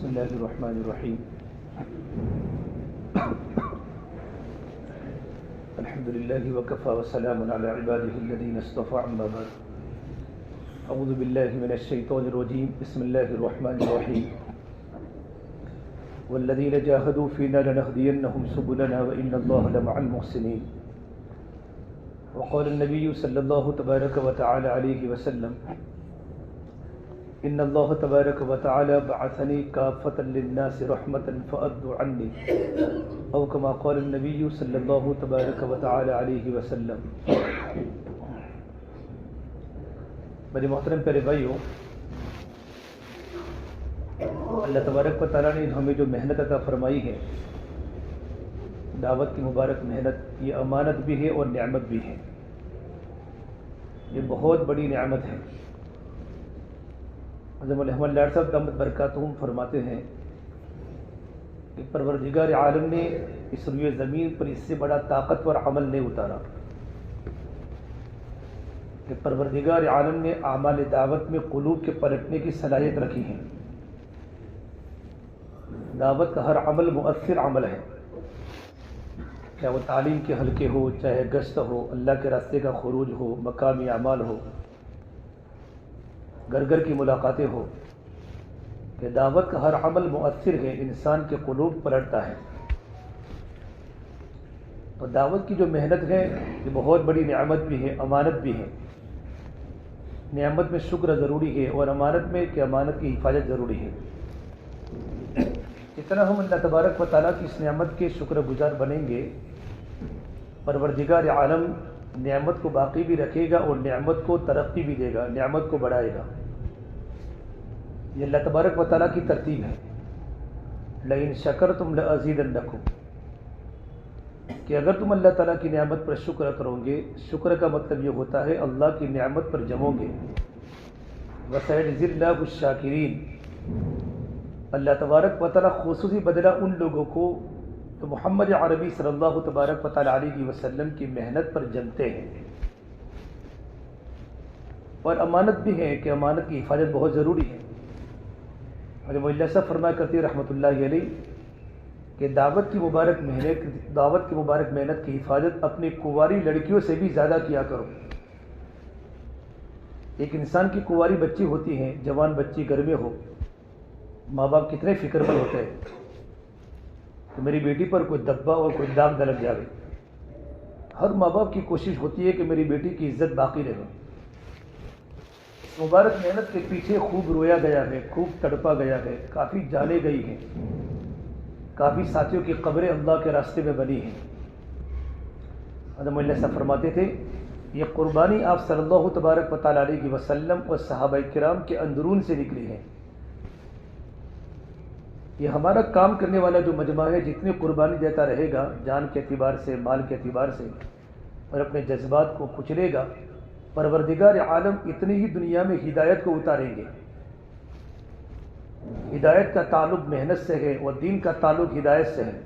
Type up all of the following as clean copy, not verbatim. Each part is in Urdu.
بسم اللہ الرحمن الرحیم الحمد للہ وکفى وسلام علی عباده الذین اصطفى اما بعد اعوذ باللہ من الشیطان الرجیم بسم اللہ الرحمن الرحیم والذین جاہدوا فینا لنہدینہم سبلنا وان اللہ لمع المحسنین وقال النبی صلی اللہ تبارک وتعالی علیہ وسلم ان اللہ تبارک وتعالی بعثنی کافۃ للناس رحمۃ فأدوا عنی او کما قال النبی صلی اللہ تبارک وتعالی علیہ وسلم۔ میرے محترم پیارے بھائیوں، اللہ تبارک و تعالیٰ نے ہمیں جو محنت عطا فرمائی ہے، دعوت کی مبارک محنت، یہ امانت بھی ہے اور نعمت بھی ہے۔ یہ بہت بڑی نعمت ہے۔ حضرت محمد لاڈ صاحب دامت برکاتہم فرماتے ہیں کہ پروردگار عالم نے اس روئے زمین پر اس سے بڑا طاقتور عمل نہیں اتارا کہ پروردگار عالم نے اعمال دعوت میں قلوب کے پلٹنے کی صلاحیت رکھی ہے۔ دعوت کا ہر عمل مؤثر عمل ہے، چاہے وہ تعلیم کے حلقے ہو، چاہے گشت ہو، اللہ کے راستے کا خروج ہو، مقامی اعمال ہو، گھر گھر کی ملاقاتیں ہو، کہ دعوت کا ہر عمل مؤثر ہے، انسان کے قلوب پلٹتا ہے۔ تو دعوت کی جو محنت ہے یہ بہت بڑی نعمت بھی ہے، امانت بھی ہے۔ نعمت میں شکر ضروری ہے اور امانت میں کہ امانت کی حفاظت ضروری ہے۔ جتنا ہم اللہ تبارک و تعالیٰ کی اس نعمت کے شکر گزار بنیں گے، پروردگار عالم نعمت کو باقی بھی رکھے گا اور نعمت کو ترقی بھی دے گا، نعمت کو بڑھائے گا۔ یہ اللہ تبارک و تعالیٰ کی ترتیب ہے۔ لئن شکرتم لازیدنکم، کہ اگر تم اللہ تعالیٰ کی نعمت پر شکر کرو گے، شکر کا مطلب یہ ہوتا ہے اللہ کی نعمت پر جمو گے۔ وسیجزی اللہ الشاکرین، اللہ تبارک و تعالیٰ خصوصی بدلہ ان لوگوں کو تو محمد عربی صلی اللہ تبارک و تعالیٰ علیہ وسلم کی محنت پر جمتے ہیں۔ اور امانت بھی ہے کہ امانت کی حفاظت بہت ضروری ہے۔ اور اللہ صاحب فرمایا کرتے رحمۃ اللہ علیہ کہ دعوت کی مبارک محنت کی حفاظت اپنی کنواری لڑکیوں سے بھی زیادہ کیا کرو۔ ایک انسان کی کنواری بچی ہوتی ہے، جوان بچی گھر میں ہو، ماں باپ کتنے فکر مند ہوتے ہیں کہ میری بیٹی پر کوئی دبا اور کوئی داغ نہ لگ جائے۔ ہر ماں باپ کی کوشش ہوتی ہے کہ میری بیٹی کی عزت باقی رہے۔ مبارک محنت کے پیچھے خوب رویا گیا ہے، خوب تڑپا گیا ہے، کافی جانیں گئی ہیں، کافی ساتھیوں کی قبریں اللہ کے راستے میں بنی ہیں۔ حضرت اللہ صاحب فرماتے تھے یہ قربانی آپ صلی اللہ تبارک و تعالیٰ علیہ وسلم اور صحابہ کرام کے اندرون سے نکلی ہے۔ یہ ہمارا کام کرنے والا جو مجمع ہے، جتنی قربانی دیتا رہے گا، جان کے اعتبار سے، مال کے اعتبار سے، اور اپنے جذبات کو کچلے گا، پروردگار عالم اتنی ہی دنیا میں ہدایت کو اتاریں گے۔ ہدایت کا تعلق محنت سے ہے اور دین کا تعلق ہدایت سے ہے۔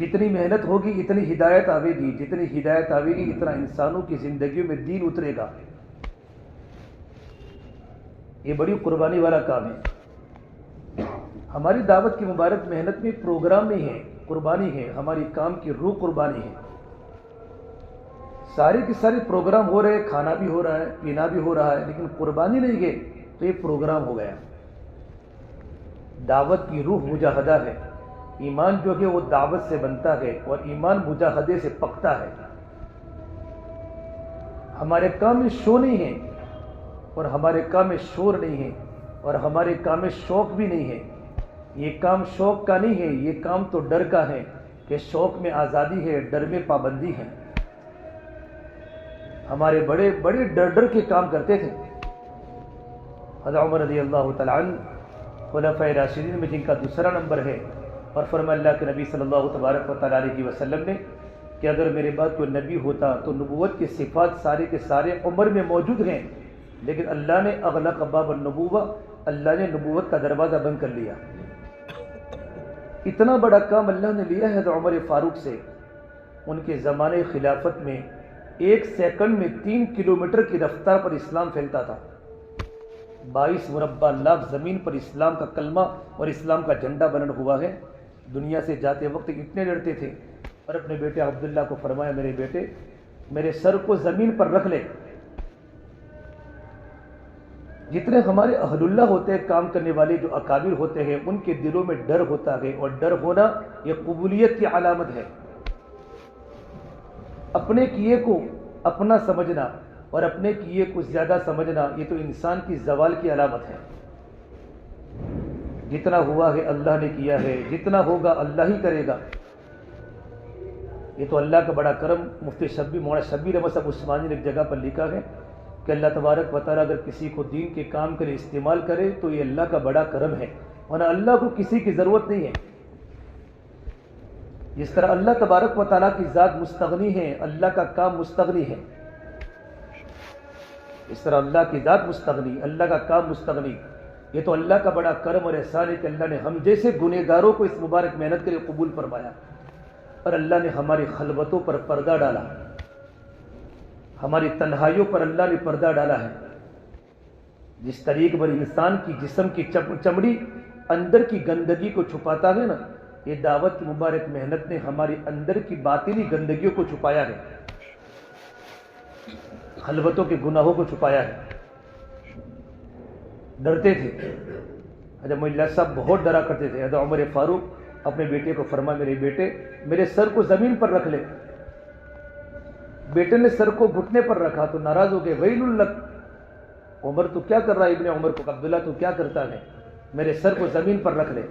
جتنی محنت ہوگی اتنی ہدایت آئے گی، جتنی ہدایت آئے گی اتنا انسانوں کی زندگیوں میں دین اترے گا۔ یہ بڑی قربانی والا کام ہے۔ ہماری دعوت کی مبارک محنت میں پروگرام نہیں ہے، قربانی ہے، ہماری کام کی روح قربانی ہے۔ سارے کے سارے پروگرام ہو رہے، کھانا بھی ہو رہا ہے، پینا بھی ہو رہا ہے، لیکن قربانی نہیں گئے تو یہ پروگرام ہو گیا۔ دعوت کی روح مجاہدہ ہے۔ ایمان جو ہے وہ دعوت سے بنتا ہے اور ایمان مجاہدے سے پکتا ہے۔ ہمارے کام میں شو نہیں ہے اور ہمارے کام میں شور نہیں ہے اور ہمارے کام میں شوق بھی نہیں ہے۔ یہ کام شوق کا نہیں ہے، یہ کام تو ڈر کا ہے کہ شوق میں آزادی ہے، ڈر میں پابندی ہے۔ ہمارے بڑے بڑے ڈر ڈر کے کام کرتے تھے۔ حضرت عمر رضی اللہ تعالیٰ عنہ خلفائے راشدین میں جن کا دوسرا نمبر ہے، اور فرمایا اللہ کے نبی صلی اللہ تبارک و تعالیٰ علیہ وسلم نے کہ اگر میرے بعد کوئی نبی ہوتا تو نبوت کی صفات سارے کے سارے عمر میں موجود ہیں، لیکن اللہ نے اغلق باب النبوہ، اللہ نے نبوت کا دروازہ بند کر لیا۔ اتنا بڑا کام اللہ نے لیا ہے حضرت عمر فاروق سے۔ ان کے زمانے خلافت میں 1 سیکنڈ میں 3 کلومیٹر کی رفتار پر اسلام پھیلتا تھا۔ 22 مربع لاکھ زمین پر اسلام کا کلمہ اور اسلام کا جھنڈا بلند ہوا ہے۔ دنیا سے جاتے وقت اتنے ڈرتے تھے، اور اپنے بیٹے عبداللہ کو فرمایا میرے بیٹے میرے سر کو زمین پر رکھ لے۔ جتنے ہمارے اہل اللہ ہوتے ہیں، کام کرنے والے جو اکابر ہوتے ہیں، ان کے دلوں میں ڈر ہوتا ہے، اور ڈر ہونا یہ قبولیت کی علامت ہے۔ اپنے کیے کو اپنا سمجھنا اور اپنے کیے کو زیادہ سمجھنا، یہ تو انسان کی زوال کی علامت ہے۔ جتنا ہوا ہے اللہ نے کیا ہے، جتنا ہوگا اللہ ہی کرے گا۔ یہ تو اللہ کا بڑا کرم۔ مفتی مولانا شبیر احمد صاحب عثمانی نے ایک جگہ پر لکھا ہے کہ اللہ تبارک و تعالیٰ اگر کسی کو دین کے کام کے لیے استعمال کرے تو یہ اللہ کا بڑا کرم ہے، ورنہ اللہ کو کسی کی ضرورت نہیں ہے۔ جس طرح اللہ تبارک و تعالیٰ کی ذات مستغنی ہے، اللہ کا کام مستغنی ہے، اس طرح اللہ کی ذات مستغنی، اللہ کا کام مستغنی۔ یہ تو اللہ کا بڑا کرم اور احسان ہے کہ اللہ نے ہم جیسے گنہگاروں کو اس مبارک محنت کے لیے قبول فرمایا، اور اللہ نے ہماری خلوتوں پر پردہ ڈالا، ہماری تنہائیوں پر اللہ نے پردہ ڈالا ہے۔ جس طریقے پر انسان کی جسم کی چمڑی اندر کی گندگی کو چھپاتا ہے نا، یہ دعوت کی مبارک محنت نے ہماری اندر کی باطنی گندگیوں کو چھپایا ہے، خلوتوں کے گناہوں کو چھپایا ہے۔ ڈرتے تھے، حضرت مولانا صاحب بہت ڈرا کرتے تھے۔ حضرت عمر فاروق اپنے بیٹے کو فرمایا میرے بیٹے میرے سر کو زمین پر رکھ لے۔ بیٹے نے سر کو گھٹنے پر رکھا تو ناراض ہو گئے، ویل لک، عمر تو کیا کر رہا ہے؟ ابن عمر کو، عبداللہ تو کیا کرتا ہے؟ میرے سر کو زمین پر رکھ لے۔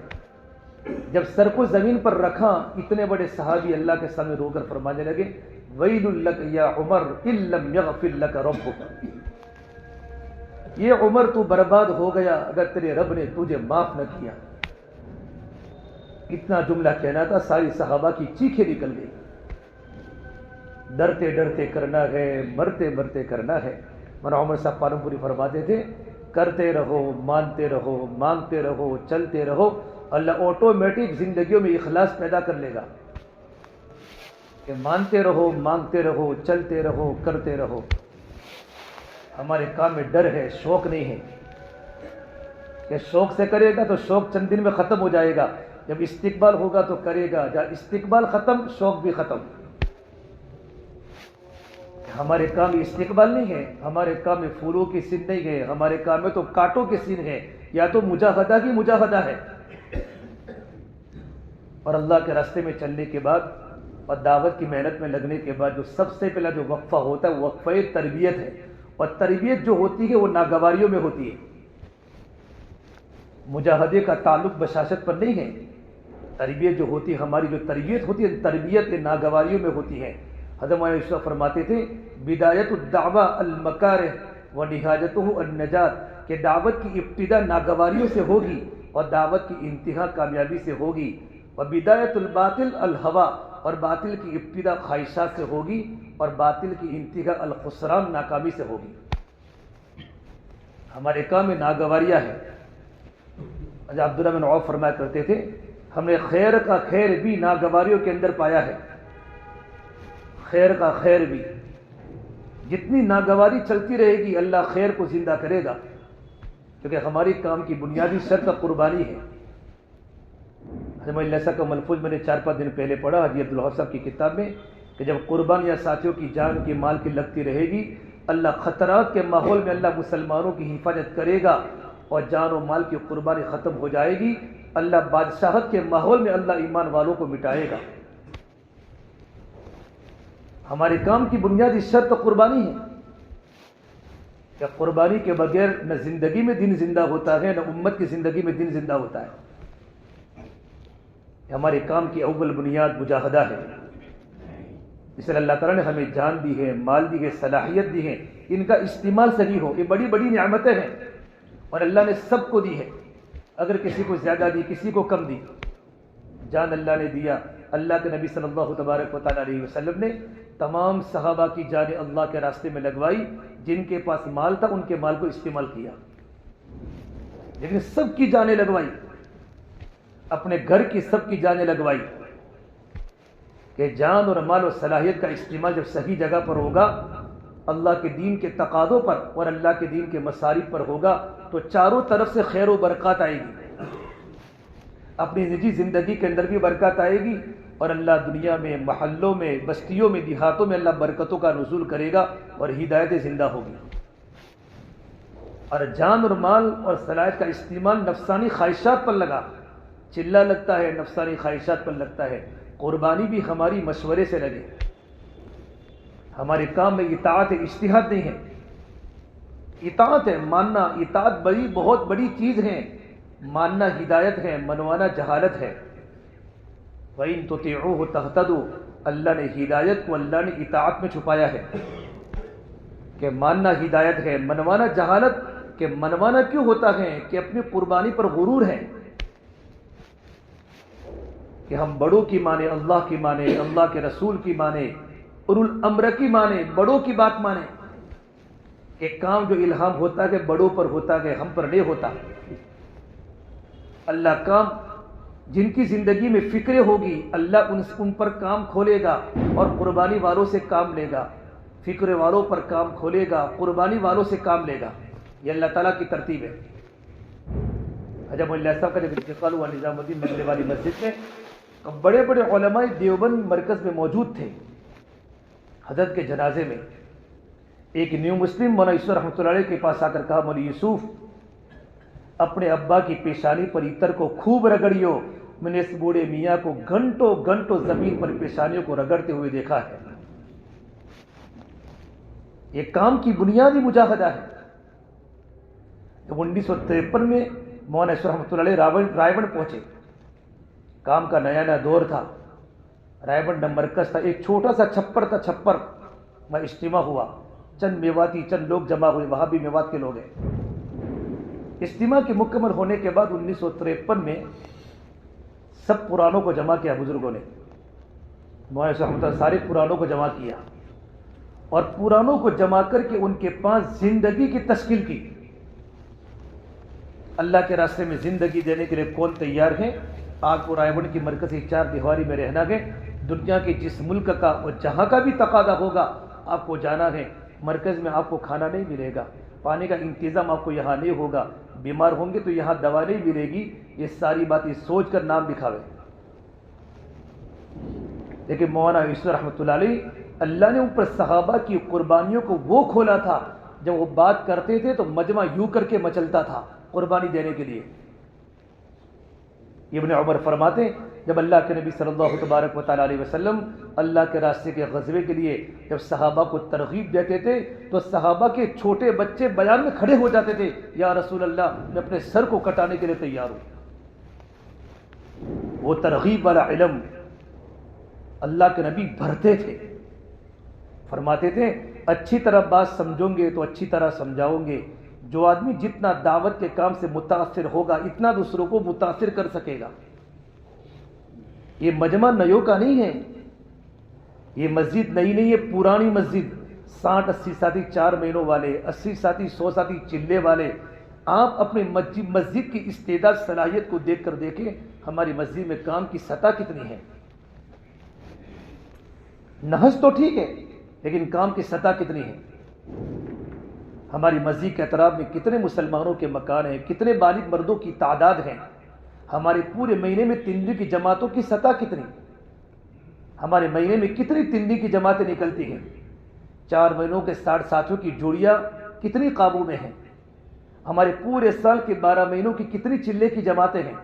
جب سر کو زمین پر رکھا، اتنے بڑے صحابی اللہ کے سامنے رو کر فرمانے لگے ویل لک یا عمر ان لم یغفر لک ربک، یہ عمر تو برباد ہو گیا اگر تیرے رب نے تجھے معاف نہ کیا۔ اتنا جملہ کہنا تھا، ساری صحابہ کی چیخیں نکل گئی۔ ڈرتے ڈرتے کرنا ہے، مرتے مرتے کرنا ہے۔ مولانا عمر صاحب پالم پوری فرماتے تھے کرتے رہو، مانتے رہو، مانگتے رہو، چلتے رہو، اللہ آٹومیٹک زندگیوں میں اخلاص پیدا کر لے گا کہ مانتے رہو، مانگتے رہو، چلتے رہو، کرتے رہو۔ ہمارے کام میں ڈر ہے، شوق نہیں ہے کہ شوق سے کرے گا تو شوق چند دن میں ختم ہو جائے گا، جب استقبال ہوگا تو کرے گا، جب استقبال ختم شوق بھی ختم۔ ہمارے کام میں استقبال نہیں ہے، ہمارے کام میں پھولوں کی سین نہیں ہے، ہمارے کام میں تو کانٹوں کی سین ہے، یا تو مجاہدہ کی مجاہدہ ہے۔ اور اللہ کے راستے میں چلنے کے بعد اور دعوت کی محنت میں لگنے کے بعد جو سب سے پہلا جو وقفہ ہوتا ہے وہ وقفہ تربیت ہے، اور تربیت جو ہوتی ہے وہ ناگواریوں میں ہوتی ہے۔ مجاہدے کا تعلق بشاشت پر نہیں ہے، تربیت جو ہوتی ہے، ہماری جو تربیت ہوتی ہے تربیت ناگواریوں میں ہوتی ہے۔ حضرت مولانا یوسف فرماتے تھے بدایت الدعوہ المکارہ و نہایتہ النجات، کہ دعوت کی ابتدا ناگواریوں سے ہوگی اور دعوت کی انتہا کامیابی سے ہوگی، اور بدایت الباطل الہوا، اور باطل کی ابتدا خواہشات سے ہوگی اور باطل کی انتہا الخسران ناکامی سے ہوگی۔ ہمارے کام میں ناگواریاں ہیں۔ حضرت عبداللہ بن عوف فرمایا کرتے تھے ہم نے خیر کا خیر بھی ناگواریوں کے اندر پایا ہے، خیر کا خیر بھی، جتنی ناگواری چلتی رہے گی اللہ خیر کو زندہ کرے گا، کیونکہ ہماری کام کی بنیادی شرط قربانی ہے۔ حضرت مولانا کا ملفوظ میں نے 4-5 دن پہلے پڑھا حجی عبدالوہاب صاحب کی کتاب میں کہ جب قربان یا ساتھیوں کی جان کی مال کی لگتی رہے گی، اللہ خطرات کے ماحول میں اللہ مسلمانوں کی حفاظت کرے گا، اور جان و مال کی قربانی ختم ہو جائے گی، اللہ بادشاہت کے ماحول میں اللہ ایمان والوں کو مٹائے گا۔ ہمارے کام کی بنیادی شرط قربانی ہے کہ قربانی کے بغیر نہ زندگی میں دین زندہ ہوتا ہے، نہ امت کی زندگی میں دین زندہ ہوتا ہے۔ ہمارے کام کی اول بنیاد مجاہدہ ہے، اس لیے اللہ تعالیٰ نے ہمیں جان دی ہے، مال دی ہے، صلاحیت دی ہے، ان کا استعمال صحیح ہو، یہ بڑی بڑی نعمتیں ہیں اور اللہ نے سب کو دی ہے۔ اگر کسی کو زیادہ دی، کسی کو کم دی، جان اللہ نے دیا۔ اللہ کے نبی صلی اللہ تبارک و تعالیٰ علیہ وسلم نے تمام صحابہ کی جانیں اللہ کے راستے میں لگوائی، جن کے پاس مال تھا ان کے مال کو استعمال کیا، لیکن سب کی جانیں لگوائی، اپنے گھر کی سب کی جانیں لگوائی کہ جان اور مال و صلاحیت کا استعمال جب صحیح جگہ پر ہوگا اللہ کے دین کے تقاضوں پر اور اللہ کے دین کے مصارف پر ہوگا تو چاروں طرف سے خیر و برکات آئے گی. اپنی نجی زندگی کے اندر بھی برکات آئے گی اور اللہ دنیا میں، محلوں میں، بستیوں میں، دیہاتوں میں اللہ برکتوں کا نزول کرے گا اور ہدایت زندہ ہوگی. اور جان اور مال اور صلاحیت کا استعمال نفسانی خواہشات پر لگا، چلہ لگتا ہے، نفسانی خواہشات پر لگتا ہے. قربانی بھی ہماری مشورے سے لگے. ہمارے کام میں اطاعت اجتہاد نہیں ہے، اطاعت ہے، ماننا. اطاعت بہت بڑی چیز ہے. ماننا ہدایت ہے، منوانا جہالت ہے. وَإِن تُطِيعُوهُ تَهْتَدُوا، اللہ نے ہدایت کو اللہ نے اطاعت میں چھپایا ہے کہ ماننا ہدایت ہے، منوانا جہالت. کہ منوانا کیوں ہوتا ہے؟ کہ اپنی قربانی پر غرور ہے کہ ہم بڑوں کی مانے، اللہ کی مانے، اللہ کے رسول کی مانے، اولو الامر کی مانے، بڑوں کی بات مانے. ایک کام جو الہام ہوتا ہے بڑوں پر ہوتا ہے، ہم پر نہیں ہوتا. اللہ کام جن کی زندگی میں فکر ہوگی اللہ ان پر کام کھولے گا اور قربانی والوں سے کام لے گا. فکر والوں پر کام کھولے گا، قربانی والوں سے کام لے گا. یہ اللہ تعالیٰ کی ترتیب ہے. حجب اللہ صاحب کا جب انتقال ہوا نظام الدین بنگلے والی مسجد میں، بڑے بڑے علماء دیوبند مرکز میں موجود تھے. حضرت کے جنازے میں ایک نیو مسلم مولانا یوسف رحمۃ اللہ علیہ کے پاس آ کر کہا، مولانا یوسف اپنے ابا کی پیشانی پر عطر کو خوب رگڑیو. میں نے اس بوڑھے میاں کو گھنٹوں گھنٹوں زمین پر پیشانیوں کو رگڑتے ہوئے دیکھا ہے. یہ کام کی بنیادی مجاہدہ ہے. جب 1953 میں مولانا یوسف رحمۃ اللہ علیہ رائے گڑھ پہنچے، کام کا نیا نیا دور تھا. رائے گڑھ مرکز تھا، ایک چھوٹا سا چھپر تھا. چھپر میں اجتماع ہوا، چند میواتی چند لوگ جمع ہوئے، وہاں بھی میوات کے لوگ ہیں. اجتماع کے مکمل ہونے کے بعد 1953 میں سب پرانوں کو جمع کیا بزرگوں نے. مولانا یوسف رحمۃ اللہ سارے پرانوں کو جمع کیا اور پرانوں کو جمع کر کے ان کے پاس زندگی کی تشکیل کی. اللہ کے راستے میں زندگی دینے کے لیے کون تیار ہیں؟ آپ کو رائے گڑھ کی مرکزی چار دیواری میں رہنا ہے. دنیا کے جس ملک کا اور جہاں کا بھی تقاضا ہوگا آپ کو جانا ہے. مرکز میں آپ کو کھانا نہیں ملے گا، پانی کا انتظام آپ کو یہاں نہیں ہوگا، بیمار ہوں گے تو یہاں دوا نہیں ملے گی. یہ ساری باتیں سوچ کر نام لکھاوے. لیکن مولانا یوسف رحمۃ اللہ علیہ، اللہ نے ان پر صحابہ کی قربانیوں کو وہ کھولا تھا. جب وہ بات کرتے تھے تو مجمع یوں کر کے مچلتا تھا قربانی دینے کے لیے. ابن عمر فرماتے جب اللہ کے نبی صلی اللہ تبارک و تعالیٰ علیہ وسلم اللہ کے راستے کے غزوے کے لیے جب صحابہ کو ترغیب دیتے تھے تو صحابہ کے چھوٹے بچے بیان میں کھڑے ہو جاتے تھے، یا رسول اللہ میں اپنے سر کو کٹانے کے لیے تیار ہوں. وہ ترغیب والا علم اللہ کے نبی بھرتے تھے. فرماتے تھے اچھی طرح بات سمجھو گے تو اچھی طرح سمجھاؤ گے. جو آدمی جتنا دعوت کے کام سے متاثر ہوگا اتنا دوسروں کو متاثر کر سکے گا. یہ مجمع نیو کا نہیں ہے، یہ مسجد نئی نہیں ہے، پرانی مسجد 60-80 ساتھی 4 مہینوں والے، 80 ساتھی 100 ساتھی چلے والے. آپ اپنے مسجد کی استعداد صلاحیت کو دیکھ کر دیکھیں ہماری مسجد میں کام کی سطح کتنی ہے. نہج تو ٹھیک ہے لیکن کام کی سطح کتنی ہے. ہماری مسجد کے اطراف میں کتنے مسلمانوں کے مکان ہیں، کتنے بالغ مردوں کی تعداد ہے. ہمارے پورے مہینے میں تندی کی جماعتوں کی سطح کتنی، ہمارے مہینے میں کتنی تندی کی جماعتیں نکلتی ہیں. 4 مہینوں کے 60 ساتھیوں کی جوڑیاں کتنی قابو میں ہیں. ہمارے پورے سال کے 12 مہینوں کی کتنی چلے کی جماعتیں ہیں.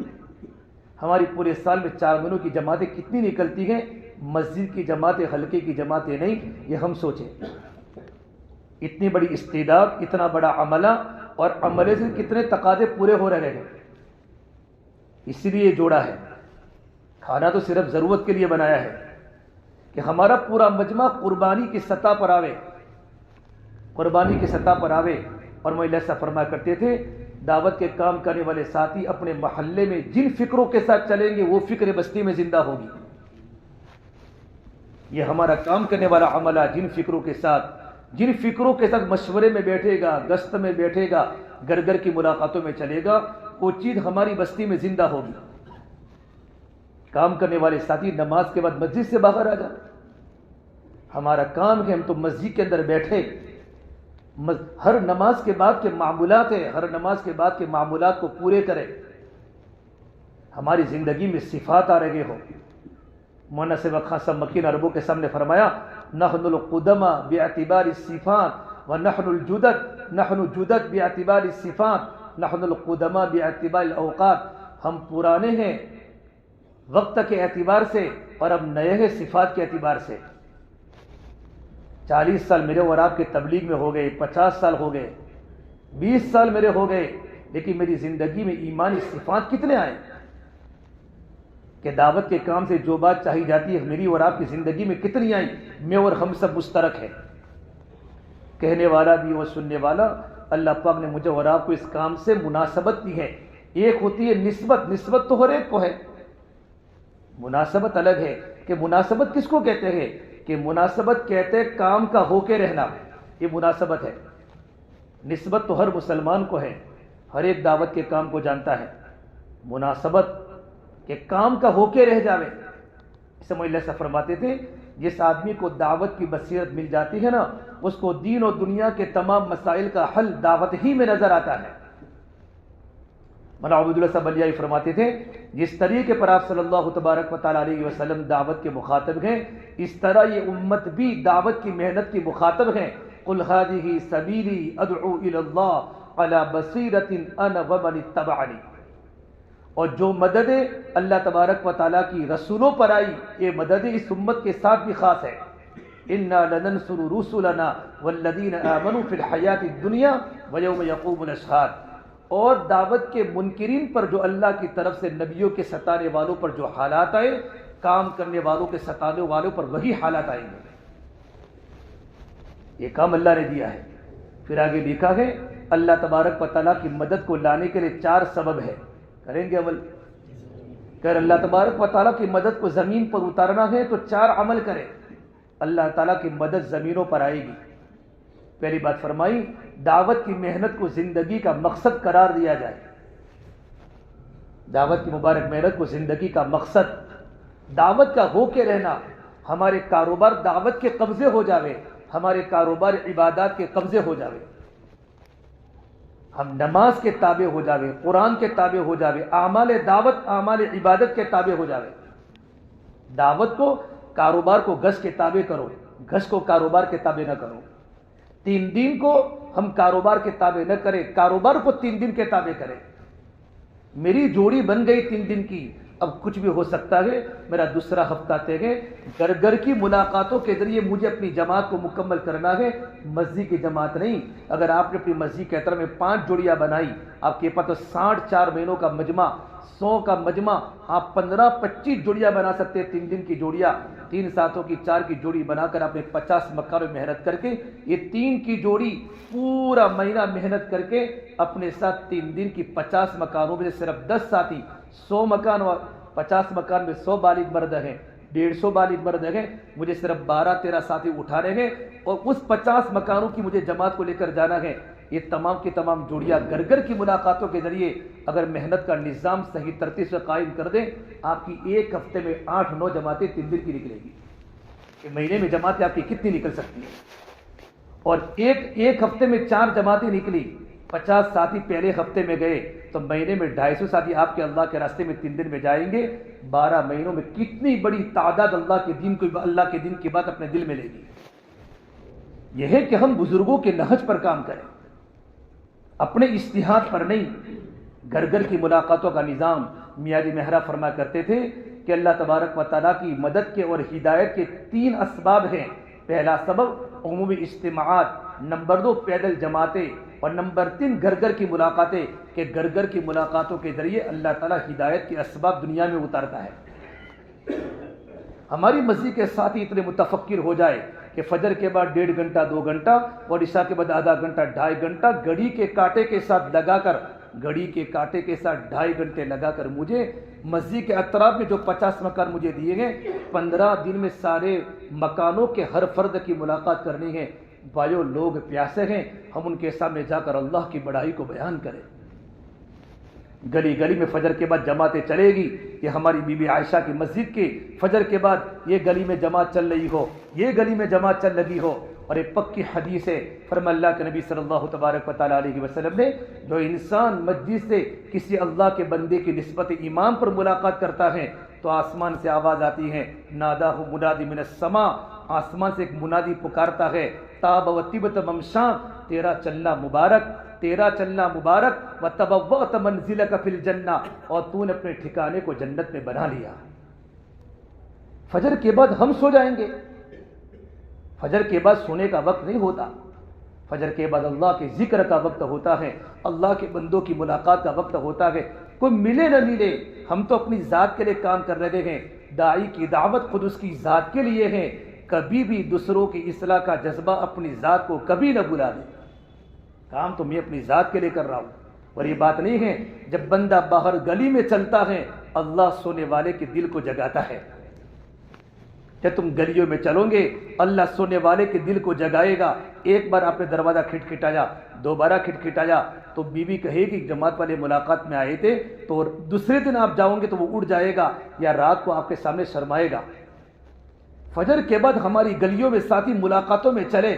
ہماری پورے سال میں 4 مہینوں کی جماعتیں کتنی نکلتی ہیں. مسجد کی جماعتیں ہلکے کی جماعتیں نہیں. یہ ہم سوچیں اتنی بڑی استعداد، اتنا بڑا عملہ اور عملے سے کتنے تقاضے پورے ہو رہے ہیں. اسی لیے جوڑا ہے. کھانا تو صرف ضرورت کے لیے بنایا ہے کہ ہمارا پورا مجمع قربانی کی سطح پر آوے، قربانی کی سطح پر آوے. اور میں ایسا فرمایا کرتے تھے دعوت کے کام کرنے والے ساتھی اپنے محلے میں جن فکروں کے ساتھ چلیں گے وہ فکر بستی میں زندہ ہوگی. یہ ہمارا کام کرنے والا عملہ جن فکروں کے ساتھ مشورے میں بیٹھے گا، گشت میں بیٹھے گا، گھر گھر کی ملاقاتوں میں چلے گا، وہ چیز ہماری بستی میں زندہ ہوگی. کام کرنے والے ساتھی نماز کے بعد مسجد سے باہر آ جائیں. ہمارا کام ہے ہم تو مسجد کے اندر بیٹھے ہر نماز کے بعد کے معمولات ہیں، ہر نماز کے بعد کے معمولات کو پورے کریں۔ ہماری زندگی میں صفات آ رہے ہو۔ مولانا سیوک خان صاحب مکین عربوں کے سامنے فرمایا نحن القدما باعتبار الصفات ونحن الجدد، نحن جدد باعتبار الصفات نحن القدما باعتبار الاوقات، ہم پرانے ہیں وقت کے اعتبار سے اور اب نئے ہیں صفات کے اعتبار سے۔ 40 سال میرے اور آپ کے تبلیغ میں ہو گئے، 50 سال ہو گئے، 20 سال میرے ہو گئے، لیکن میری زندگی میں ایمانی صفات کتنے آئے کہ دعوت کے کام سے جو بات چاہی جاتی ہے میری اور آپ کی زندگی میں کتنی آئی؟ میں اور ہم سب مشترک ہیں، کہنے والا بھی اور سننے والا۔ اللہ پاک نے مجھے اور آپ کو اس کام سے مناسبت دی ہے۔ ایک ہوتی ہے نسبت، نسبت تو ہر ایک کو ہے، مناسبت الگ ہے۔ کہ مناسبت کس کو کہتے ہیں؟ کہ مناسبت کہتے ہیں کام کا ہو کے رہنا، یہ مناسبت ہے۔ نسبت تو ہر مسلمان کو ہے، ہر ایک دعوت کے کام کو جانتا ہے۔ مناسبت کہ کام کا ہو کے رہ جاوے، اسے مولا صاحب فرماتے تھے جس آدمی کو دعوت کی بصیرت مل جاتی ہے نا، اس کو دین اور دنیا کے تمام مسائل کا حل دعوت ہی میں نظر آتا ہے۔ مولانا عبداللہ صاحب بلیائی فرماتے تھے جس طریقے پر آپ صلی اللہ تبارک و تعالیٰ علیہ وسلم دعوت کے مخاطب ہیں، اس طرح یہ امت بھی دعوت کی محنت کی مخاطب ہیں۔ قل هذه سبیلی ادعو الی اللہ علی بصیرۃ انا ومن اتبعنی، اور جو مدد اللہ تبارک و تعالیٰ کی رسولوں پر آئی، یہ مدد اس امت کے ساتھ بھی خاص ہے۔ انا لننصر رسلنا والذین آمنوا فی الحیاۃ الدنیا ویوم یقوم الاشہاد، اور دعوت کے منکرین پر جو اللہ کی طرف سے نبیوں کے ستانے والوں پر جو حالات آئے، کام کرنے والوں کے ستانے والوں پر وہی حالات آئیں گے۔ یہ کام اللہ نے دیا ہے۔ پھر آگے لکھا ہے اللہ تبارک و تعالیٰ کی مدد کو لانے کے لیے 4 سبب ہے، کریں گے عمل؟ اگر اللہ تبارک و تعالیٰ کی مدد کو زمین پر اتارنا ہے تو 4 عمل کریں، اللہ تعالیٰ کی مدد زمینوں پر آئے گی۔ پہلی بات فرمائی دعوت کی محنت کو زندگی کا مقصد قرار دیا جائے، دعوت کی مبارک محنت کو زندگی کا مقصد، دعوت کا ہو کے رہنا، ہمارے کاروبار دعوت کے قبضے ہو جاوے، ہمارے کاروبار عبادات کے قبضے ہو جاوے، ہم نماز کے تابع ہو جاوے، قرآن کے تابع ہو جاوے، اعمال دعوت اعمال عبادت کے تابع ہو جاوے۔ دعوت کو کاروبار کو گھس کے تابع کرو، گھس کو کاروبار کے تابع نہ کرو۔ 3 دن کو ہم کاروبار کے تابع نہ کریں، کاروبار کو 3 دن کے تابع کریں۔ میری جوڑی بن گئی 3 دن کی، اب کچھ بھی ہو سکتا ہے، میرا دوسرا ہفتہ طے ہے، گھر گھر کی ملاقاتوں کے ذریعے مجھے اپنی جماعت کو مکمل کرنا ہے، مسجد کی جماعت نہیں۔ اگر آپ نے اپنی مسجد کے احترام میں 5 جوڑیاں بنائی، آپ کے پاس تو 64 مہینوں کا مجمع، 100 کا مجمع، آپ 15-25 جوڑیاں بنا سکتے ہیں، 3 دن کی جوڑیاں، 3 ساتھوں کی 4 کی جوڑی بنا کر آپ نے 50 مکانوں میں محنت کر کے، یہ 3 کی جوڑی پورا مہینہ محنت کر کے اپنے ساتھ 3 دن کی 50 مکانوں میں صرف 10 ساتھی، 100 مکان اور 50 مکان میں 100 بالغ مرد ہیں، 150 بالغ مرد ہیں، مجھے صرف 12-13 ساتھی اٹھانے ہیں اور اس 50 مکانوں کی مجھے جماعت کو لے کر جانا ہے۔ یہ تمام کی تمام جوڑیاں گھر گھر کی ملاقاتوں کے ذریعے اگر محنت کا نظام صحیح ترتیب سے قائم کر دیں، آپ کی ایک ہفتے میں 8-9 جماعتیں 3 دن کی نکلے گی۔ کہ مہینے میں جماعتیں آپ کی کتنی نکل سکتی ہیں؟ اور ایک ہفتے میں 4 جماعتیں نکلی، 50 ساتھی پہلے ہفتے میں گئے تو مہینے میں 250 ساتھی آپ کے اللہ کے راستے میں 3 دن میں جائیں گے۔ 12 مہینوں میں کتنی بڑی تعداد اللہ کے دین کی بات اپنے دل میں لے گی۔ یہ ہے کہ ہم بزرگوں کے نہج پر کام کریں، اپنے اجتہاد پر نہیں۔ گھر گھر کی ملاقاتوں کا نظام، میاں علی مہرا فرما کرتے تھے کہ اللہ تبارک و تعالیٰ کی مدد کے اور ہدایت کے 3 اسباب ہیں۔ پہلا سبب عمومی اجتماعات، نمبر 2 پیدل جماعتیں، اور نمبر 3 گھر گھر کی ملاقاتیں، کہ گھر گھر کی ملاقاتوں کے ذریعے اللہ تعالیٰ ہدایت کے اسباب دنیا میں اتارتا ہے۔ ہماری مسجد کے ساتھی اتنے متفکر ہو جائے کہ فجر کے بعد 1.5 گھنٹہ 2 گھنٹہ اور عشاء کے بعد آدھا گھنٹہ 2.5 گھنٹہ گھڑی کے کانٹے کے ساتھ لگا کر 2.5 گھنٹے لگا کر مجھے مسجد کے اطراف میں جو 50 مکان مجھے دیے گئے، 15 دن میں سارے مکانوں کے ہر فرد کی ملاقات کرنی ہے۔ بھائیو، لوگ پیاسے ہیں، ہم ان کے سامنے جا کر اللہ کی بڑائی کو بیان کریں۔ گلی گلی میں فجر کے بعد جماعتیں چلے گی، یہ ہماری بی بی عائشہ کی مسجد کے فجر کے بعد یہ گلی میں جماعت چل رہی ہو، یہ گلی میں جماعت چل لگی ہو، اور ایک پکی حدیث ہے، فرما اللہ کے نبی صلی اللہ تبارک و تعالیٰ علیہ وسلم نے، جو انسان مسجد سے کسی اللہ کے بندے کی نسبت امام پر ملاقات کرتا ہے تو آسمان سے آواز آتی ہے، ناداہ منادی من السماء، آسمان سے ایک منادی پکارتا ہے، تاب و طبت ممشاں، تیرا چلنا مبارک، تیرا چلنا مبارک، وتبوأت منزلک فی الجنہ، اور تو نے اپنے ٹھکانے کو جنت میں بنا لیا۔ فجر کے بعد ہم سو جائیں گے، فجر کے بعد سونے کا وقت نہیں ہوتا، فجر کے بعد اللہ کے ذکر کا وقت ہوتا ہے، اللہ کے بندوں کی ملاقات کا وقت ہوتا ہے، کوئی ملے نہ ملے، ہم تو اپنی ذات کے لیے کام کر رہے ہیں، داعی کی دعوت خود اس کی ذات کے لیے ہے، کبھی بھی دوسروں کی اصلاح کا جذبہ اپنی ذات کو کبھی نہ بلا دے، کام تو میں اپنی ذات کے لیے کر رہا ہوں۔ اور یہ بات نہیں ہے جب بندہ باہر گلی میں چلتا ہے اللہ سونے والے کے دل کو جگاتا ہے، جب تم گلیوں میں چلو گے اللہ سونے والے کے دل کو جگائے گا۔ ایک بار آپ نے دروازہ کھٹکھٹایا، دوبارہ کھٹکھٹایا تو بیوی کہے گی جماعت والے ملاقات میں آئے تھے، تو دوسرے دن آپ جاؤ گے تو وہ اڑ جائے گا یا رات کو آپ کے سامنے شرمائے گا۔ فجر کے بعد ہماری گلیوں میں ساتھی ملاقاتوں میں چلے،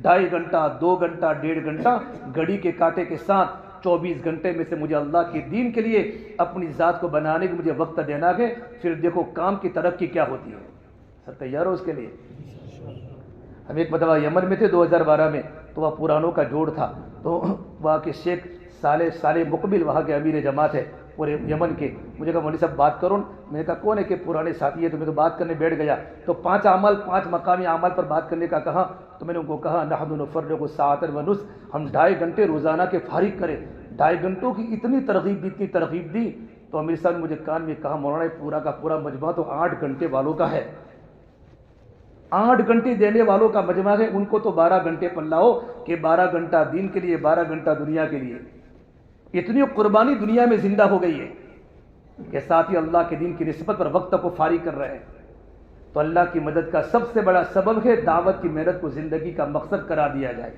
2.5 گھنٹہ 2 گھنٹہ 1.5 گھنٹہ گھڑی کے کاٹے کے ساتھ 24 گھنٹے میں سے مجھے اللہ کے دین کے لیے اپنی ذات کو بنانے کے مجھے وقت دینا ہے، پھر دیکھو کام کی ترقی کیا ہوتی ہے۔ سب تیار ہو اس کے لیے؟ ہم ایک مرتبہ یمن میں تھے 2012 میں، تو وہاں پرانوں کا جوڑ تھا، تو وہاں کے شیخ صالح مقبل وہاں کے امیر جماعت ہے پورے یمن کے، مجھے کہا مولوی صاحب بات کرو، میں نے کہا کون ہے کہ پرانے ساتھی ہے، تو میں تو بات کرنے بیٹھ گیا، تو 5 مقامی اعمال پر بات کرنے کا کہا، تو میں نے ان کو کہا نحن نفرغ ساعۃ ونصف، ہم 2.5 گھنٹے روزانہ کے فارغ کریں۔ 2.5 گھنٹوں کی اتنی ترغیب دی تو امیر صاحب نے مجھے کان میں کہا مولانا پورا کا پورا مجموعہ تو 8 گھنٹے والوں کا ہے، 8 گھنٹے دینے والوں کا مجمع ہے، ان کو تو 12 گھنٹے پر لاؤ کہ 12 گھنٹہ دین کے لیے 12 گھنٹہ دنیا کے لیے۔ اتنی قربانی دنیا میں زندہ ہو گئی ہے کہ ساتھی اللہ کے دین کی نسبت پر وقت کو فارغ کر رہے ہیں۔ تو اللہ کی مدد کا سب سے بڑا سبب ہے دعوت کی محنت کو زندگی کا مقصد قرار دیا جائے۔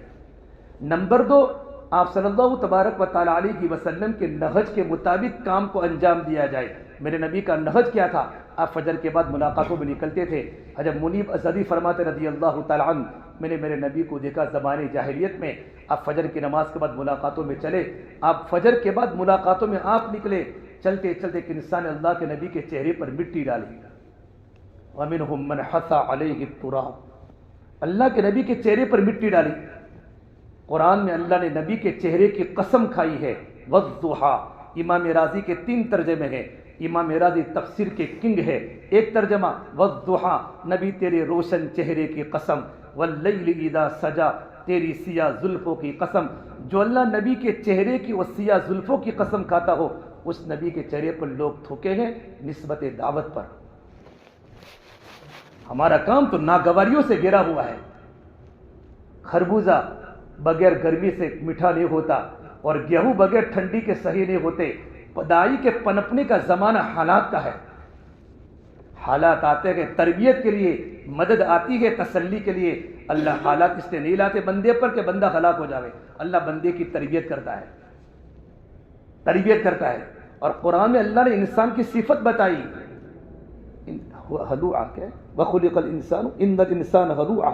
نمبر 2، آپ صلی اللہ تبارک و تعالیٰ علیہ وسلم کے نہج کے مطابق کام کو انجام دیا جائے۔ میرے نبی کا نہج کیا تھا؟ آپ فجر کے بعد ملاقاتوں میں نکلتے تھے۔ حضرت منیب ازدی فرماتے رضی اللہ تعالیٰ عنہ، میں نے میرے نبی کو دیکھا زمانے جاہلیت میں آپ فجر کی نماز کے بعد ملاقاتوں میں چلے، آپ فجر کے بعد ملاقاتوں میں آپ نکلے، چلتے چلتے ایک انسان نے اللہ کے نبی کے چہرے پر مٹی ڈالی، وَمِنْهُمْ مَنْ حَثَى عَلَيْهِ التُّرَابَ، اللہ کے نبی کے چہرے پر مٹی ڈالی۔ قرآن میں اللہ نے نبی کے چہرے کی قسم کھائی ہے، وَالضُّحَىٰ۔ امام راضی کے 3 ترجمے ہیں، امام راضی تفسیر کے کنگ ہے۔ ایک ترجمہ وَالضُّحَىٰ، نبی تیرے روشن چہرے کی قسم، وَاللَّيْلِ إِذَا سَجَا، تیری سیاہ زلفوں کی قسم۔ جو اللہ نبی کے چہرے کی اور سیاہ زلفوں کی قسم کھاتا ہو اس نبی کے چہرے پر لوگ تھوکے ہیں نسبت دعوت پر۔ ہمارا کام تو ناگواریوں سے گھرا ہوا ہے۔ خربوزہ بغیر گرمی سے میٹھا نہیں ہوتا اور گیہوں بغیر ٹھنڈی کے صحیح نہیں ہوتے۔ دائی کے پنپنے کا زمانہ حالات کا ہے، حالات آتے ہیں تربیت کے لیے، مدد آتی ہے تسلی کے لیے۔ اللہ حالات اس لیے نہیں لاتے بندے پر کہ بندہ ہلاک ہو جاوے، اللہ بندے کی تربیت کرتا ہے، تربیت کرتا ہے۔ اور قرآن میں اللہ نے انسان کی صفت بتائی، ہلوعا کیا وخلق الانسان ان الانسان ہلوعا،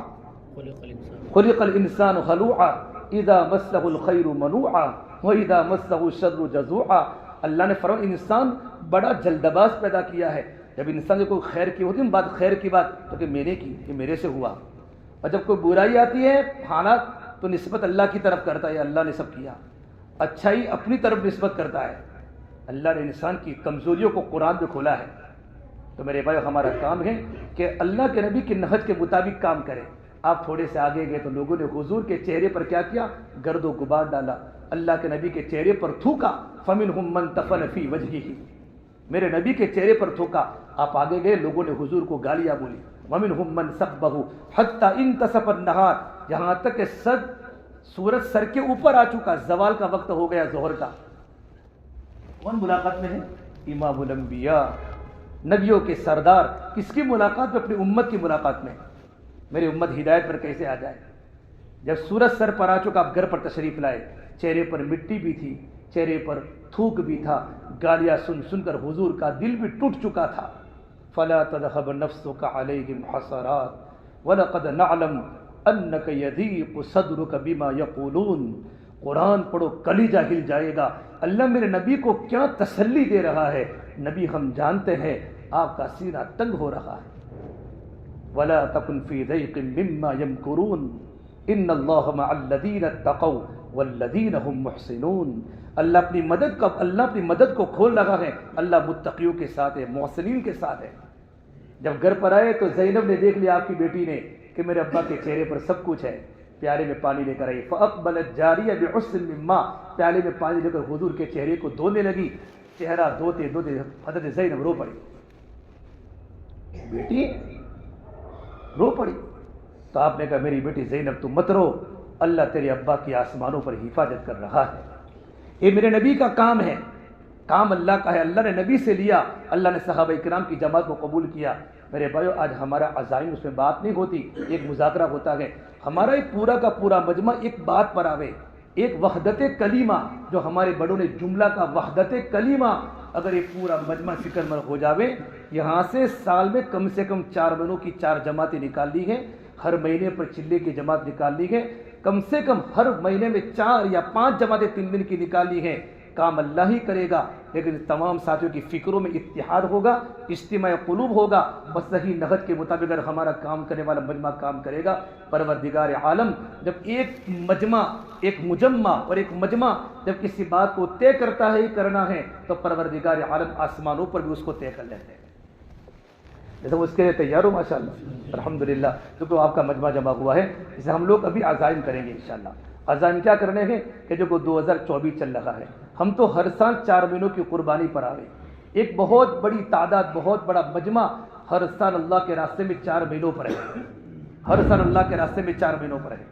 خلق الانسان ہلوعا اذا مسه الخير منوعا واذا مسه الشر جزوعا۔ اللہ نے فرمایا انسان بڑا جلد باز پیدا کیا ہے۔ جب انسان سے کوئی خیر کی ہوتی ہے بات، خیر کی بات تو کہ میں نے کی، یہ میرے سے ہوا، اور جب کوئی برائی آتی ہے حالات تو نسبت اللہ کی طرف کرتا ہے، اللہ نے سب کیا۔ اچھائی اپنی طرف نسبت کرتا ہے۔ اللہ نے انسان کی کمزوریوں کو قرآن میں کھولا ہے۔ تو میرے بھائی ہمارا کام ہے کہ اللہ کے نبی کے نہج کے مطابق کام کریں۔ آپ تھوڑے سے آگے گئے تو لوگوں نے حضور کے چہرے پر کیا کیا؟ گرد و غبار ڈالا، اللہ کے نبی کے چہرے پر تھوکا، فَمِنْهُمْ مَنْ تَفَنَ فِي وَجْهِهِ، میرے نبی کے چہرے پر تھوکا۔ آپ آگے گئے لوگوں نے حضور کو گالیاں بولی، وَمِنْهُمْ مَنْ سَبَّهُ حَتَّى انْتَصَفَ النَّهَارُ، یہاں تک کہ سورج سر کے اوپر آ چکا، زوال کا وقت ہو گیا ظہر کا۔ کون ملاقات میں ہے؟ امام الانبیاء، نبیوں کے سردار۔ کس کی ملاقات میں؟ اپنی امت کی ملاقات میں۔ میری امت ہدایت پر کیسے آ جائے؟ جب سورج سر پر آ چکا آپ گھر پر تشریف لائے، چہرے پر مٹی بھی تھی، چہرے پر تھوک بھی تھا، گالیاں سن سن کر حضور کا دل بھی ٹوٹ چکا تھا۔ فَلَا تَذْهَبْ نَفْسُكَ عَلَيْهِمْ حَسَرَاتٍ وَلَقَدْ نَعْلَمُ انک یضیق صدرک بما یقولون، قرآن پڑھو کلیجہ ہل جائے گا۔ اللہ میرے نبی کو کیا تسلی دے رہا ہے، نبی ہم جانتے ہیں آپ کا سینہ تنگ ہو رہا ہے۔ ولا تکن فی ضیق مما یمکرون ان اللہ مع الذین اتقوا والذین هم محسنون۔ اللہ اپنی مدد کو کھول رہا ہے، اللہ متقیوں کے ساتھ ہے، محسنین کے ساتھ ہے۔ جب گھر پر آئے تو زینب نے دیکھ لیا آپ کی بیٹی نے کہ میرے ابا کے چہرے پر سب کچھ ہے، پیالے میں پانی لے کر آئی، فاقبلت جاریہ بعصر من ماء، پیالے میں پانی لے کر حضور کے چہرے کو دھونے لگی۔ چہرہ دھوتے دھوتے حضرت زینب رو پڑی، بیٹی رو پڑی۔ تو آپ نے کہا میری بیٹی زینب تم مت رو، اللہ تیرے ابا کی آسمانوں پر حفاظت کر رہا ہے، یہ میرے نبی کا کام ہے، کام اللہ کا ہے، اللہ نے نبی سے لیا، اللہ نے صحابہ کرام کی جماعت کو قبول کیا۔ میرے بھائیو آج ہمارا عزائم اس میں بات نہیں ہوتی، ایک مذاکرہ ہوتا ہے، ہمارا ایک پورا کا پورا مجمع ایک بات پر آوے، ایک وحدت کلیمہ، جو ہمارے بڑوں نے جملہ کا وحدت کلیمہ، اگر یہ پورا مجمع فکر مند ہو جاوے، یہاں سے سال میں کم سے کم 4 مہینوں کی 4 جماعتیں نکال لی ہیں، ہر مہینے پر چلے کی جماعت نکال لی ہے، کم سے کم ہر مہینے میں 4 یا 5 جماعتیں 3 دن کی نکال لی ہیں۔ کام اللہ ہی کرے گا، لیکن تمام ساتھیوں کی فکروں میں اتحاد ہوگا، اجتماع قلوب ہوگا، بس صحیح نہج کے مطابق اگر ہمارا کام کرنے والا مجمع کام کرے گا، پروردگار عالم جب ایک مجمع اور ایک مجمع جب کسی بات کو طے کرتا ہے ہی کرنا ہے، تو پروردگار عالم آسمانوں پر بھی اس کو طے کر لیتے ہیں۔ جیسے اس کے لیے تیار ہو ماشاءاللہ الحمدللہ، کیونکہ آپ کا مجمع جمع ہوا ہے، اسے ہم لوگ ابھی عزائم کریں گے انشاءاللہ۔ عزائم کیا کرنے ہیں کہ جو 2024 چل رہا ہے، ہم تو ہر سال 4 مہینوں کی قربانی پر آوے، ایک بہت بڑی تعداد، بہت بڑا مجمع ہر سال اللہ کے راستے میں 4 مہینوں پر ہے، ہر سال اللہ کے راستے میں 4 مہینوں پر ہے۔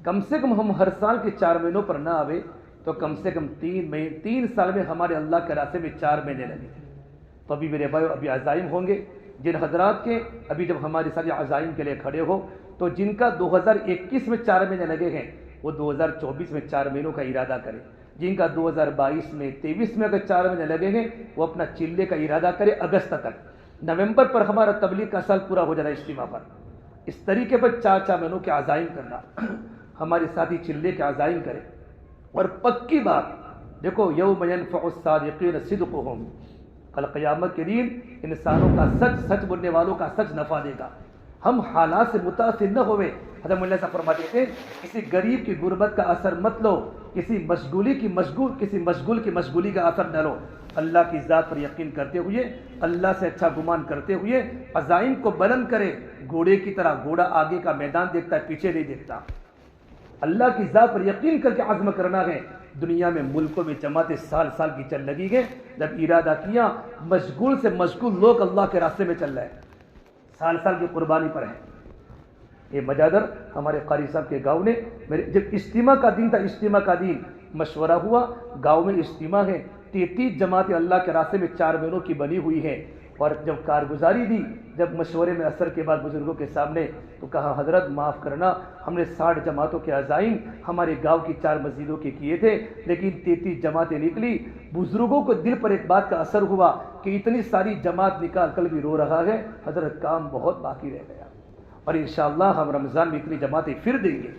کم سے کم ہم ہر سال کے 4 مہینوں پر نہ آوے تو کم سے کم 3 سال میں ہمارے اللہ کے راستے میں 4 مہینے لگے۔ تو ابھی میرے بھائی ابھی عزائم ہوں گے، جن حضرات کے ابھی جب ہمارے ساتھ عزائم کے لیے کھڑے ہو، تو جن کا 2021 میں 4 مہینے لگے ہیں وہ 2024 میں 4 مہینوں کا ارادہ کرے، جن کا 2022 میں 23 میں اگر 4 مہینے لگیں گے وہ اپنا چلے کا ارادہ کرے اگست تک، نومبر پر ہمارا تبلیغ کا سال پورا ہو جانا اجتماع پر۔ اس طریقے پر 4 مہینوں کے عزائم کرنا، ہمارے ساتھی چلے کے عزائم کرے۔ اور پکی بات دیکھو، یوم ینفع الصادقین صدقہم، کل قیامت کے دن انسانوں کا سچ بولنے والوں کا سچ نفع دے گا۔ ہم حالات سے متاثر نہ ہوئے، حضرت مولانا صاحب فرماتے تھے کسی غریب کی غربت کا اثر مت لو، کسی مشغول کی مشغولی کا اثر نہ لو، اللہ کی ذات پر یقین کرتے ہوئے، اللہ سے اچھا گمان کرتے ہوئے عزائم کو بلند کرے۔ گھوڑے کی طرح، گھوڑا آگے کا میدان دیکھتا ہے، پیچھے نہیں دیکھتا۔ اللہ کی ذات پر یقین کر کے عزم کرنا ہے۔ دنیا میں ملکوں میں جماعتیں سال کی چل لگی ہیں، جب ارادہ کیا مشغول سے مشغول لوگ اللہ کے راستے میں چل رہے ہیں، سال کی قربانی پر ہے۔ یہ مجادر ہمارے قاری صاحب کے گاؤں نے، جب اجتماع کا دن تھا، اجتماع کا دن مشورہ ہوا، گاؤں میں اجتماع ہے، 33 جماعتیں اللہ کے راستے میں 4 مہینوں کی بنی ہوئی ہیں۔ اور جب کارگزاری دی، جب مشورے میں اثر کے بعد بزرگوں کے سامنے، تو کہا حضرت معاف کرنا، ہم نے 60 جماعتوں کے عزائم ہمارے گاؤں کی 4 مسجدوں کے کیے تھے، لیکن 33 جماعتیں نکلی۔ بزرگوں کو دل پر ایک بات کا اثر ہوا کہ اتنی ساری جماعت نکال کر بھی رو رہا ہے، حضرت کام بہت باقی رہ گیا، اور انشاءاللہ ہم رمضان میں اتنی جماعتیں پھر دیں گے۔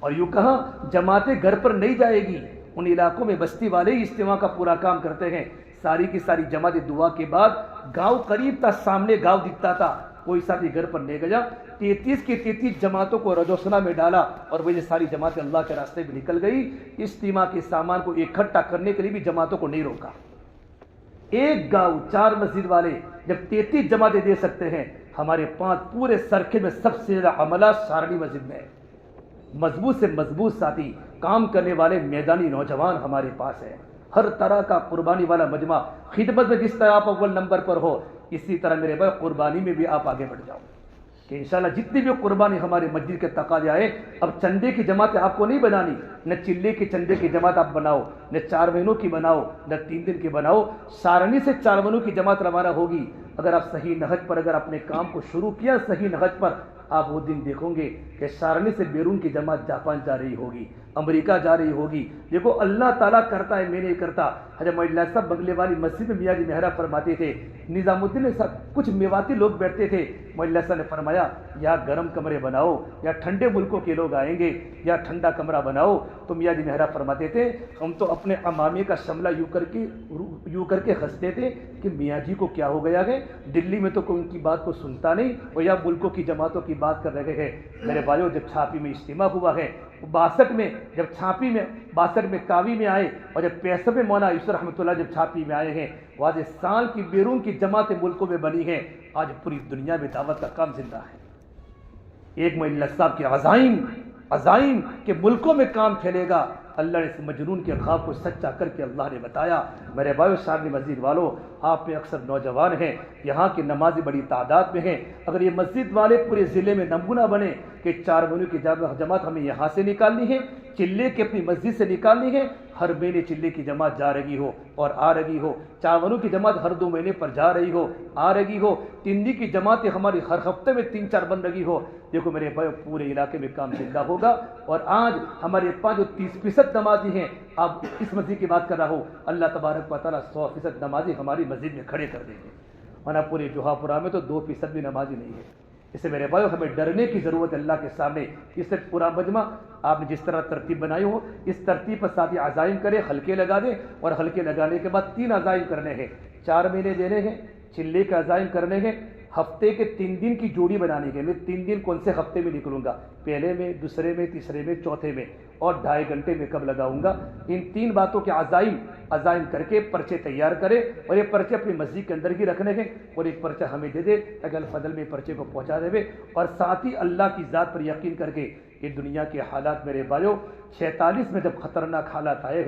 اور یوں کہا جماعتیں گھر پر نہیں جائے گی، ان علاقوں میں بستی والے ہی اجتماع کا پورا کام کرتے ہیں۔ ساری کی ساری جماعت دعا کے بعد، گاؤں قریب تھا، سامنے گاؤں دکھتا تھا، کوئی ساتھی گھر پر نہیں گیا، 33 کی 33 جماعتوں کو رجوسنا میں ڈالا، اور وہ ساری جماعتیں اللہ کے راستے میں نکل گئی۔ اجتماع کے سامان کو اکٹھا کرنے کے لیے بھی جماعتوں کو نہیں روکا۔ ایک گاؤں 4 مسجد والے جب 33 جماعتیں دے سکتے ہیں، ہمارے 5 پورے سرکے میں سب سے زیادہ عملہ سارنی مسجد میں ہے۔ مضبوط سے مضبوط ساتھی، کام کرنے والے میدانی نوجوان ہمارے پاس ہے، ہر طرح کا قربانی والا مجمع۔ خدمت میں جس طرح آپ اول نمبر پر ہو، اسی طرح میرے بھائی قربانی میں بھی آپ آگے بڑھ جاؤ کہ انشاءاللہ جتنی بھی قربانی ہمارے مسجد کے تقاضے آئے، اب چندے کی جماعت آپ کو نہیں بنانی، نہ چلے کے چندے کی جماعت آپ بناؤ، نہ 4 مہینوں کی بناؤ نہ 3 دن کی بناؤ، سارنی سے 4 مہینوں کی جماعت روانہ ہوگی۔ اگر آپ صحیح نہج پر اگر اپنے کام کو شروع کیا صحیح نہج پر، آپ وہ دن دیکھیں گے کہ سارنی سے بیرون کی جماعت جاپان جا رہی ہوگی، امریکہ جا رہی ہوگی۔ دیکھو اللہ تعالیٰ کرتا ہے، میں نہیں کرتا۔ حضرت معین اللہ صاحب بنگلے والی مسجد میں میاں جی محراب فرماتے تھے، نظام الدین کے ساتھ کچھ میواتی لوگ بیٹھتے تھے، معین اللہ صاحب نے فرمایا یا گرم کمرے بناؤ، یا ٹھنڈے ملکوں کے لوگ آئیں گے یا ٹھنڈا کمرہ بناؤ۔ تو میاں جی محراب فرماتے تھے ہم تو اپنے امامی کا شملہ یوں کر کے ہنستے تھے کہ میاں جی کو کیا ہو گیا ہے، دلی میں تو کوئی ان کی بات کو سنتا نہیں، اور یا ملکوں کی جماعتوں کی بات کر رہے ہیں۔ میرے بھائیو، جب چھاپی میں اجتماع ہوا ہے 62 میں، جب چھاپی میں 62 میں کاوی میں آئے، اور جب 65 میں مولانا یوسف رحمۃ اللہ جب چھاپی میں آئے ہیں، واضح سال کی بیرون کی جماعتیں ملکوں میں بنی ہیں۔ آج پوری دنیا میں دعوت کا کام زندہ ہے۔ ایک معین اللہ صاحب کے عزائم کہ ملکوں میں کام پھیلے گا، اللہ نے اس مجنون کے خواب کو سچا کر کے اللہ نے بتایا۔ میرے بھائیو، شاملی مسجد والوں، آپ میں اکثر نوجوان ہیں، یہاں کے نمازی بڑی تعداد میں ہیں۔ اگر یہ مسجد والے پورے ضلع میں نمونہ بنے کہ 4 مہینوں کی جماعت ہمیں یہاں سے نکالنی ہے، چلے کے اپنی مسجد سے نکالنی ہے، ہر مہینے چلے کی جماعت جا رہی ہو اور آ رہی ہو، 4 مہینوں کی جماعت ہر 2 مہینے پر جا رہی ہو آ رہی ہو، 3 دن کی جماعتیں ہماری ہر ہفتے میں 3-4 بن رہی ہو، دیکھو میرے بھائی پورے علاقے میں کام زندہ ہوگا۔ اور آج ہمارے پاس جو 30% نمازی ہیں، اب اس مسجد کی بات کر رہا ہوں، اللہ تبارک و تعالیٰ 100% نمازی ہماری مسجد میں کھڑے کر دیں گے، ورنہ پورے جوہا پورا میں تو 2% بھی نمازی نہیں ہے۔ اس سے میرے بھائیو ہمیں ڈرنے کی ضرورت ہے اللہ کے سامنے۔ اس سے پورا مجمع آپ نے جس طرح ترتیب بنائی ہو، اس ترتیب پر ساتھی عزائم کرے، حلقے لگا دیں، اور حلقے لگانے کے بعد 3 عزائم کرنے ہیں، 4 مہینے دینے ہیں، چلے کے عزائم کرنے ہیں، ہفتے کے 3 دن کی جوڑی بنانے کے، میں 3 دن کون سے ہفتے میں نکلوں گا، پہلے میں، دوسرے میں، تیسرے میں، چوتھے میں، اور 2.5 گھنٹے میں کب لگاؤں گا۔ ان 3 باتوں کے عزائم کر کے پرچے تیار کرے، اور یہ پرچے اپنی مسجد کے اندر ہی رکھنے ہیں، اور ایک پرچہ ہمیں دے دے تاکہ الفضل میں پرچے کو پہنچا دے، اور ساتھ ہی اللہ کی ذات پر یقین کر کے کہ دنیا کے حالات میرے بھائیو 46 میں جب خطرناک حالات آئے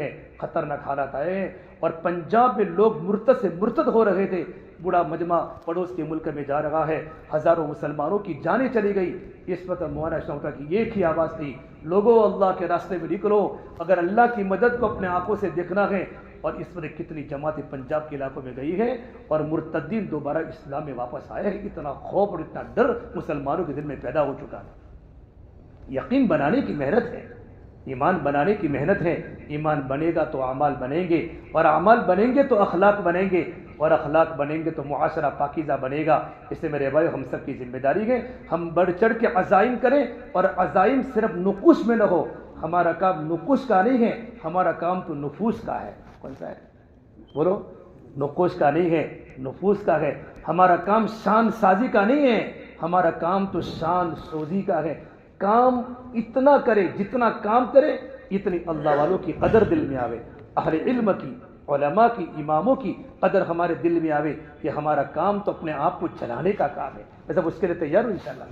ہیں اور پنجاب میں لوگ مرتد سے مرتد ہو رہے تھے، بڑا مجمع پڑوس کے ملک میں جا رہا ہے، ہزاروں مسلمانوں کی جانیں چلی گئی، اس وقت مولانا شوقہ کی ایک ہی آواز تھی، لوگوں اللہ کے راستے میں نکلو، اگر اللہ کی مدد کو اپنے آنکھوں سے دیکھنا ہے۔ اور اس وقت کتنی جماعتیں پنجاب کے علاقوں میں گئی ہیں، اور مرتدین دوبارہ اسلام میں واپس آئے ہیں، اتنا خوف اور اتنا ڈر مسلمانوں کے دل میں پیدا ہو چکا ہے۔ یقین بنانے کی محنت ہے، ایمان بنانے کی محنت ہے، ایمان بنے گا تو اعمال بنیں گے، اور اعمال بنیں گے تو اخلاق بنیں گے، اور اخلاق بنیں گے تو معاشرہ پاکیزہ بنے گا۔ اس سے میرے بھائی ہم سب کی ذمہ داری ہے، ہم بڑھ چڑھ کے عزائم کریں، اور عزائم صرف نقوش میں نہ ہو، ہمارا کام نقوش کا نہیں ہے، ہمارا کام تو نفوس کا ہے۔ کون سا ہے؟ بولو، نقوش کا نہیں ہے، نفوس کا ہے۔ ہمارا کام شان سازی کا نہیں ہے، ہمارا کام تو شان سوزی کا ہے۔ کام اتنا کرے، جتنا کام کرے اتنی اللہ والوں کی قدر دل میں آوے، اہل علم کی، علماء کی، اماموں کی قدر ہمارے دل میں آوے کہ ہمارا کام تو اپنے آپ کو چلانے کا کام ہے۔ ویسے اس کے لیے تیار ہوں انشاءاللہ۔